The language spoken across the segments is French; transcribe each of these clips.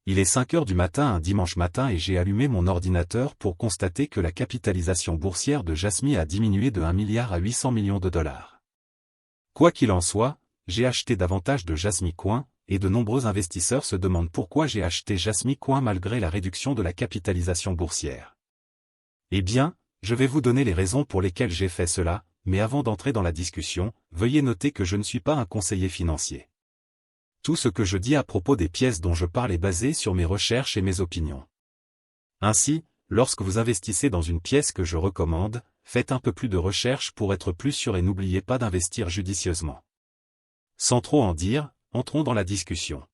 Il est 5 heures du matin un dimanche matin et j'ai allumé mon ordinateur pour constater que la capitalisation boursière de Jasmy a diminué de 1 milliard à 800 millions de dollars. Quoi qu'il en soit, j'ai acheté davantage de Jasmy Coin, et de nombreux investisseurs se demandent pourquoi j'ai acheté Jasmy Coin malgré la réduction de la capitalisation boursière. Eh bien, je vais vous donner les raisons pour lesquelles j'ai fait cela, mais avant d'entrer dans la discussion, veuillez noter que je ne suis pas un conseiller financier. Tout ce que je dis à propos des pièces dont je parle est basé sur mes recherches et mes opinions. Ainsi, lorsque vous investissez dans une pièce que je recommande, faites un peu plus de recherche pour être plus sûr et n'oubliez pas d'investir judicieusement. Sans trop en dire, entrons dans la discussion.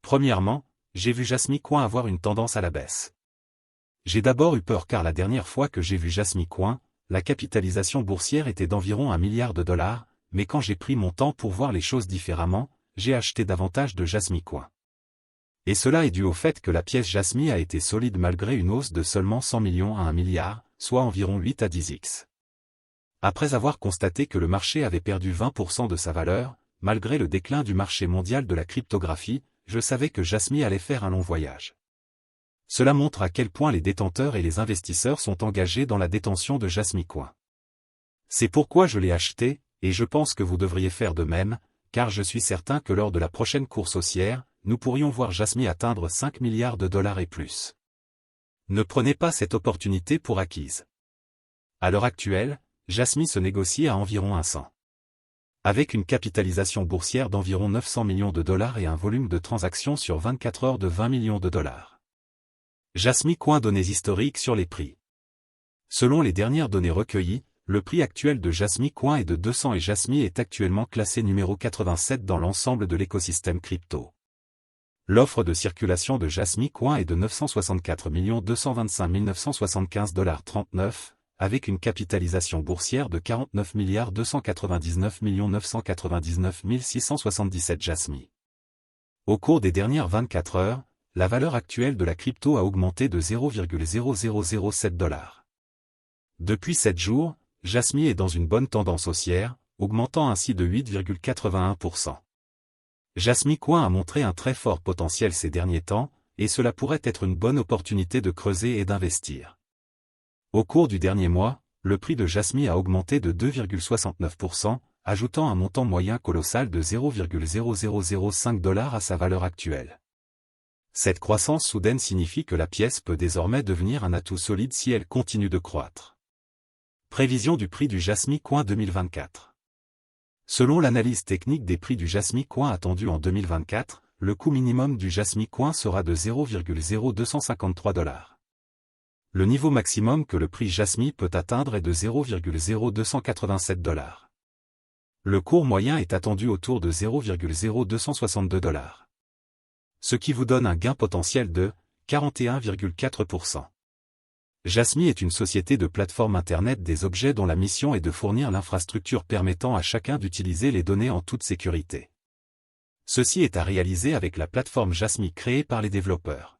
Premièrement, j'ai vu Jasmy Coin avoir une tendance à la baisse. J'ai d'abord eu peur car la dernière fois que j'ai vu Jasmy Coin, la capitalisation boursière était d'environ 1 milliard de dollars, mais quand j'ai pris mon temps pour voir les choses différemment, j'ai acheté davantage de Jasmy Coin. Et cela est dû au fait que la pièce Jasmy a été solide malgré une hausse de seulement 100 millions à 1 milliard, soit environ 8 à 10x. Après avoir constaté que le marché avait perdu 20% de sa valeur, malgré le déclin du marché mondial de la cryptographie, je savais que Jasmy allait faire un long voyage. Cela montre à quel point les détenteurs et les investisseurs sont engagés dans la détention de Jasmy Coin. C'est pourquoi je l'ai acheté, et je pense que vous devriez faire de même, car je suis certain que lors de la prochaine course haussière, nous pourrions voir Jasmy atteindre 5 milliards de dollars et plus. Ne prenez pas cette opportunité pour acquise. À l'heure actuelle, Jasmy se négocie à environ 100. Avec une capitalisation boursière d'environ 900 millions de dollars et un volume de transactions sur 24 heures de 20 millions de dollars. Jasmy Coin données historiques sur les prix. Selon les dernières données recueillies, le prix actuel de Jasmy Coin est de 200 et Jasmy est actuellement classé numéro 87 dans l'ensemble de l'écosystème crypto. L'offre de circulation de Jasmy Coin est de 964 225 975,39 $, avec une capitalisation boursière de 49 299 999 677 Jasmy. Au cours des dernières 24 heures, la valeur actuelle de la crypto a augmenté de 0,0007 $. Depuis 7 jours, Jasmy est dans une bonne tendance haussière, augmentant ainsi de 8,81%. Jasmy Coin a montré un très fort potentiel ces derniers temps, et cela pourrait être une bonne opportunité de creuser et d'investir. Au cours du dernier mois, le prix de Jasmy a augmenté de 2,69%, ajoutant un montant moyen colossal de 0,0005 $ à sa valeur actuelle. Cette croissance soudaine signifie que la pièce peut désormais devenir un atout solide si elle continue de croître. Prévision du prix du Jasmy Coin 2024. Selon l'analyse technique des prix du Jasmy Coin attendu en 2024, le coût minimum du Jasmy Coin sera de 0,0253 $. Le niveau maximum que le prix Jasmy peut atteindre est de 0,0287 $. Le cours moyen est attendu autour de 0,0262 $. Ce qui vous donne un gain potentiel de 41,4%. Jasmy est une société de plateforme Internet des objets dont la mission est de fournir l'infrastructure permettant à chacun d'utiliser les données en toute sécurité. Ceci est à réaliser avec la plateforme Jasmy créée par les développeurs.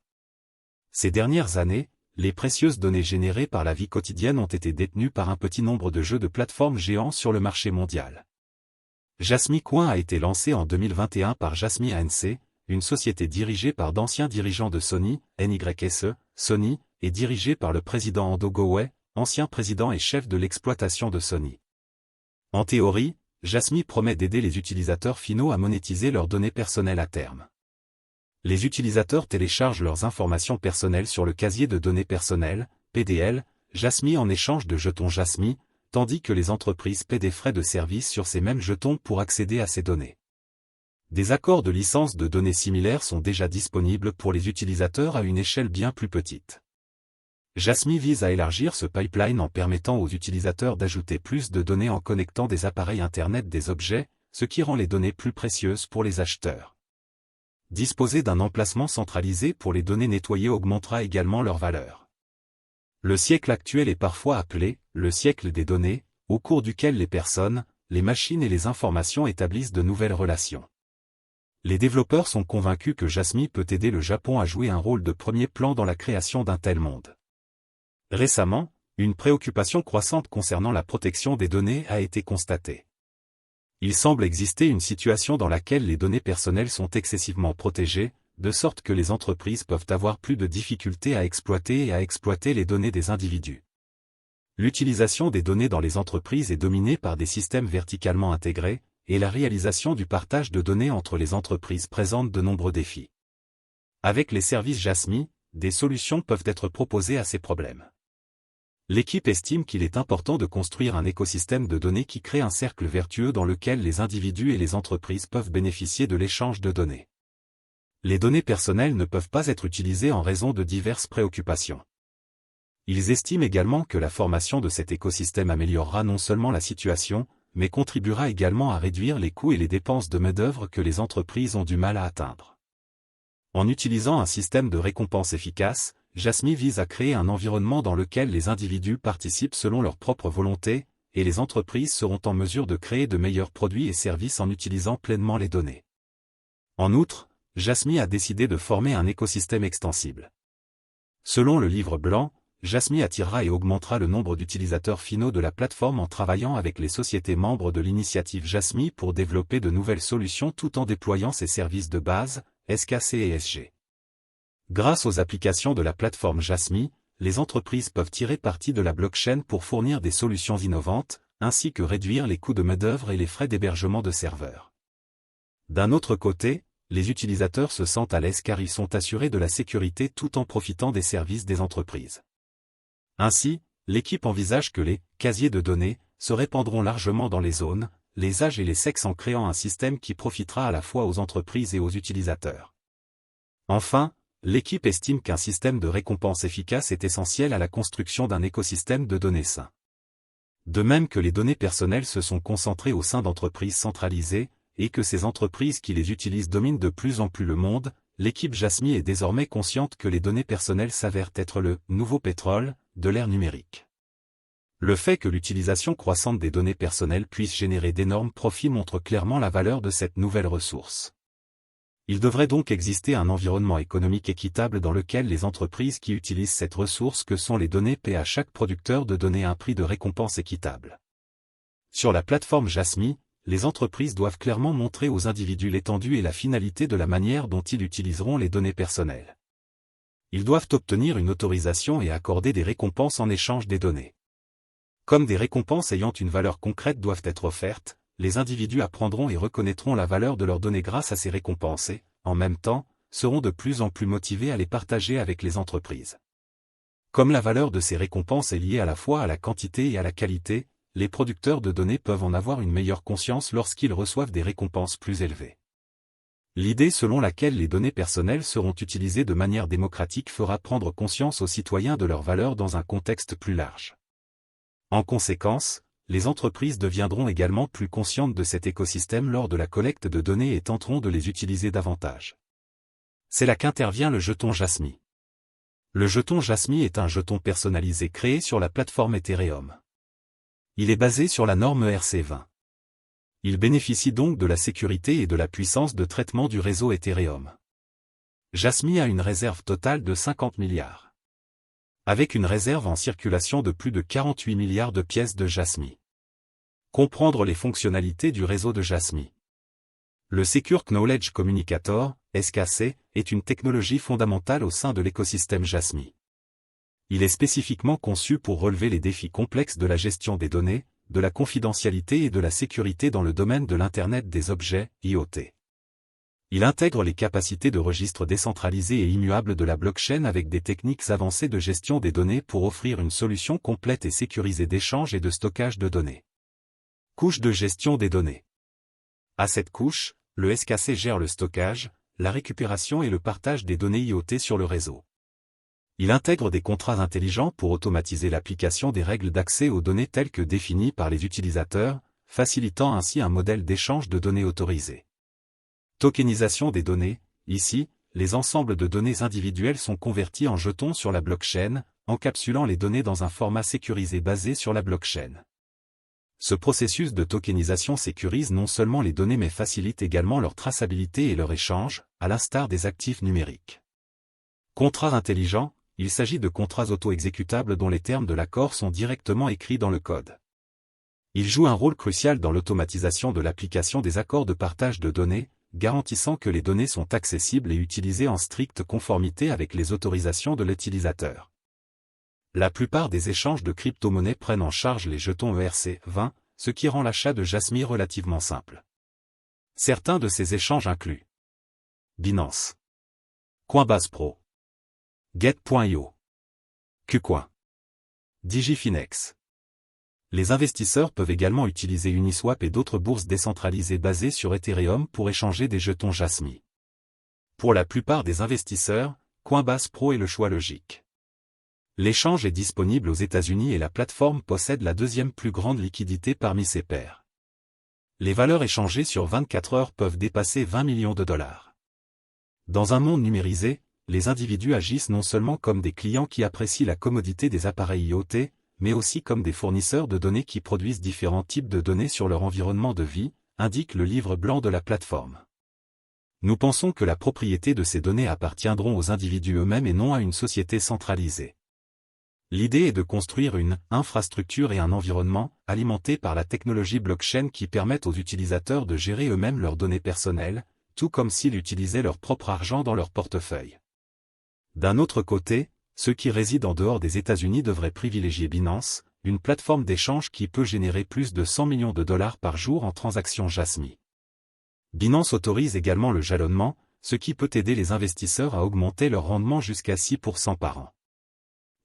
Ces dernières années, les précieuses données générées par la vie quotidienne ont été détenues par un petit nombre de jeux de plateforme géants sur le marché mondial. Jasmy Coin a été lancé en 2021 par Jasmy ANC, une société dirigée par d'anciens dirigeants de Sony, NYSE, Sony, et dirigée par le président Ando Goway, ancien président et chef de l'exploitation de Sony. En théorie, Jasmy promet d'aider les utilisateurs finaux à monétiser leurs données personnelles à terme. Les utilisateurs téléchargent leurs informations personnelles sur le casier de données personnelles, PDL, Jasmy en échange de jetons Jasmy, tandis que les entreprises paient des frais de service sur ces mêmes jetons pour accéder à ces données. Des accords de licence de données similaires sont déjà disponibles pour les utilisateurs à une échelle bien plus petite. Jasmy vise à élargir ce pipeline en permettant aux utilisateurs d'ajouter plus de données en connectant des appareils Internet des objets, ce qui rend les données plus précieuses pour les acheteurs. Disposer d'un emplacement centralisé pour les données nettoyées augmentera également leur valeur. Le siècle actuel est parfois appelé « le siècle des données », au cours duquel les personnes, les machines et les informations établissent de nouvelles relations. Les développeurs sont convaincus que Jasmy peut aider le Japon à jouer un rôle de premier plan dans la création d'un tel monde. Récemment, une préoccupation croissante concernant la protection des données a été constatée. Il semble exister une situation dans laquelle les données personnelles sont excessivement protégées, de sorte que les entreprises peuvent avoir plus de difficultés à exploiter les données des individus. L'utilisation des données dans les entreprises est dominée par des systèmes verticalement intégrés, et la réalisation du partage de données entre les entreprises présente de nombreux défis. Avec les services Jasmy, des solutions peuvent être proposées à ces problèmes. L'équipe estime qu'il est important de construire un écosystème de données qui crée un cercle vertueux dans lequel les individus et les entreprises peuvent bénéficier de l'échange de données. Les données personnelles ne peuvent pas être utilisées en raison de diverses préoccupations. Ils estiment également que la formation de cet écosystème améliorera non seulement la situation, mais contribuera également à réduire les coûts et les dépenses de main-d'œuvre que les entreprises ont du mal à atteindre. En utilisant un système de récompense efficace, Jasmy vise à créer un environnement dans lequel les individus participent selon leur propre volonté, et les entreprises seront en mesure de créer de meilleurs produits et services en utilisant pleinement les données. En outre, Jasmy a décidé de former un écosystème extensible. Selon le livre blanc, Jasmy attirera et augmentera le nombre d'utilisateurs finaux de la plateforme en travaillant avec les sociétés membres de l'initiative Jasmy pour développer de nouvelles solutions tout en déployant ses services de base, SKC et SG. Grâce aux applications de la plateforme Jasmy, les entreprises peuvent tirer parti de la blockchain pour fournir des solutions innovantes, ainsi que réduire les coûts de main-d'œuvre et les frais d'hébergement de serveurs. D'un autre côté, les utilisateurs se sentent à l'aise car ils sont assurés de la sécurité tout en profitant des services des entreprises. Ainsi, l'équipe envisage que les « casiers de données » se répandront largement dans les zones, les âges et les sexes en créant un système qui profitera à la fois aux entreprises et aux utilisateurs. Enfin, l'équipe estime qu'un système de récompense efficace est essentiel à la construction d'un écosystème de données sain. De même que les données personnelles se sont concentrées au sein d'entreprises centralisées, et que ces entreprises qui les utilisent dominent de plus en plus le monde, l'équipe Jasmy est désormais consciente que les données personnelles s'avèrent être le « nouveau pétrole » de l'ère numérique. Le fait que l'utilisation croissante des données personnelles puisse générer d'énormes profits montre clairement la valeur de cette nouvelle ressource. Il devrait donc exister un environnement économique équitable dans lequel les entreprises qui utilisent cette ressource que sont les données paient à chaque producteur de données un prix de récompense équitable. Sur la plateforme Jasmy, les entreprises doivent clairement montrer aux individus l'étendue et la finalité de la manière dont ils utiliseront les données personnelles. Ils doivent obtenir une autorisation et accorder des récompenses en échange des données. Comme des récompenses ayant une valeur concrète doivent être offertes, les individus apprendront et reconnaîtront la valeur de leurs données grâce à ces récompenses et, en même temps, seront de plus en plus motivés à les partager avec les entreprises. Comme la valeur de ces récompenses est liée à la fois à la quantité et à la qualité, les producteurs de données peuvent en avoir une meilleure conscience lorsqu'ils reçoivent des récompenses plus élevées. L'idée selon laquelle les données personnelles seront utilisées de manière démocratique fera prendre conscience aux citoyens de leur valeur dans un contexte plus large. En conséquence, les entreprises deviendront également plus conscientes de cet écosystème lors de la collecte de données et tenteront de les utiliser davantage. C'est là qu'intervient le jeton Jasmy. Le jeton Jasmy est un jeton personnalisé créé sur la plateforme Ethereum. Il est basé sur la norme ERC20. Il bénéficie donc de la sécurité et de la puissance de traitement du réseau Ethereum. Jasmy a une réserve totale de 50 milliards. Avec une réserve en circulation de plus de 48 milliards de pièces de Jasmy. Comprendre les fonctionnalités du réseau de Jasmy. Le Secure Knowledge Communicator, SKC, est une technologie fondamentale au sein de l'écosystème Jasmy. Il est spécifiquement conçu pour relever les défis complexes de la gestion des données, de la confidentialité et de la sécurité dans le domaine de l'Internet des objets, IoT. Il intègre les capacités de registre décentralisé et immuable de la blockchain avec des techniques avancées de gestion des données pour offrir une solution complète et sécurisée d'échange et de stockage de données. Couche de gestion des données. À cette couche, le SKC gère le stockage, la récupération et le partage des données IoT sur le réseau. Il intègre des contrats intelligents pour automatiser l'application des règles d'accès aux données telles que définies par les utilisateurs, facilitant ainsi un modèle d'échange de données autorisé. Tokenisation des données. Ici, les ensembles de données individuelles sont convertis en jetons sur la blockchain, encapsulant les données dans un format sécurisé basé sur la blockchain. Ce processus de tokenisation sécurise non seulement les données mais facilite également leur traçabilité et leur échange, à l'instar des actifs numériques. Contrats intelligents. Il s'agit de contrats auto-exécutables dont les termes de l'accord sont directement écrits dans le code. Ils jouent un rôle crucial dans l'automatisation de l'application des accords de partage de données, garantissant que les données sont accessibles et utilisées en stricte conformité avec les autorisations de l'utilisateur. La plupart des échanges de crypto-monnaies prennent en charge les jetons ERC20, ce qui rend l'achat de Jasmy relativement simple. Certains de ces échanges incluent Binance, Coinbase Pro, Get.io, KuCoin, Digifinex. Les investisseurs peuvent également utiliser Uniswap et d'autres bourses décentralisées basées sur Ethereum pour échanger des jetons Jasmy. Pour la plupart des investisseurs, Coinbase Pro est le choix logique. L'échange est disponible aux États-Unis et la plateforme possède la deuxième plus grande liquidité parmi ses pairs. Les valeurs échangées sur 24 heures peuvent dépasser 20 millions de dollars. Dans un monde numérisé, les individus agissent non seulement comme des clients qui apprécient la commodité des appareils IoT, mais aussi comme des fournisseurs de données qui produisent différents types de données sur leur environnement de vie, indique le livre blanc de la plateforme. Nous pensons que la propriété de ces données appartiendront aux individus eux-mêmes et non à une société centralisée. L'idée est de construire une infrastructure et un environnement alimenté par la technologie blockchain qui permettent aux utilisateurs de gérer eux-mêmes leurs données personnelles, tout comme s'ils utilisaient leur propre argent dans leur portefeuille. D'un autre côté, ceux qui résident en dehors des États-Unis devraient privilégier Binance, une plateforme d'échange qui peut générer plus de 100 millions de dollars par jour en transactions Jasmy. Binance autorise également le jalonnement, ce qui peut aider les investisseurs à augmenter leur rendement jusqu'à 6% par an.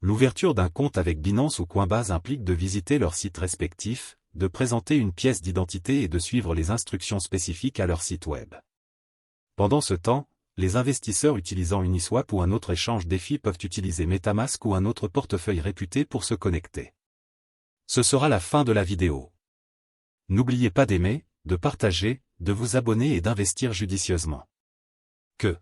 L'ouverture d'un compte avec Binance ou Coinbase implique de visiter leurs sites respectifs, de présenter une pièce d'identité et de suivre les instructions spécifiques à leur site web. Pendant ce temps, les investisseurs utilisant Uniswap ou un autre échange DeFi peuvent utiliser MetaMask ou un autre portefeuille réputé pour se connecter. Ce sera la fin de la vidéo. N'oubliez pas d'aimer, de partager, de vous abonner et d'investir judicieusement. Que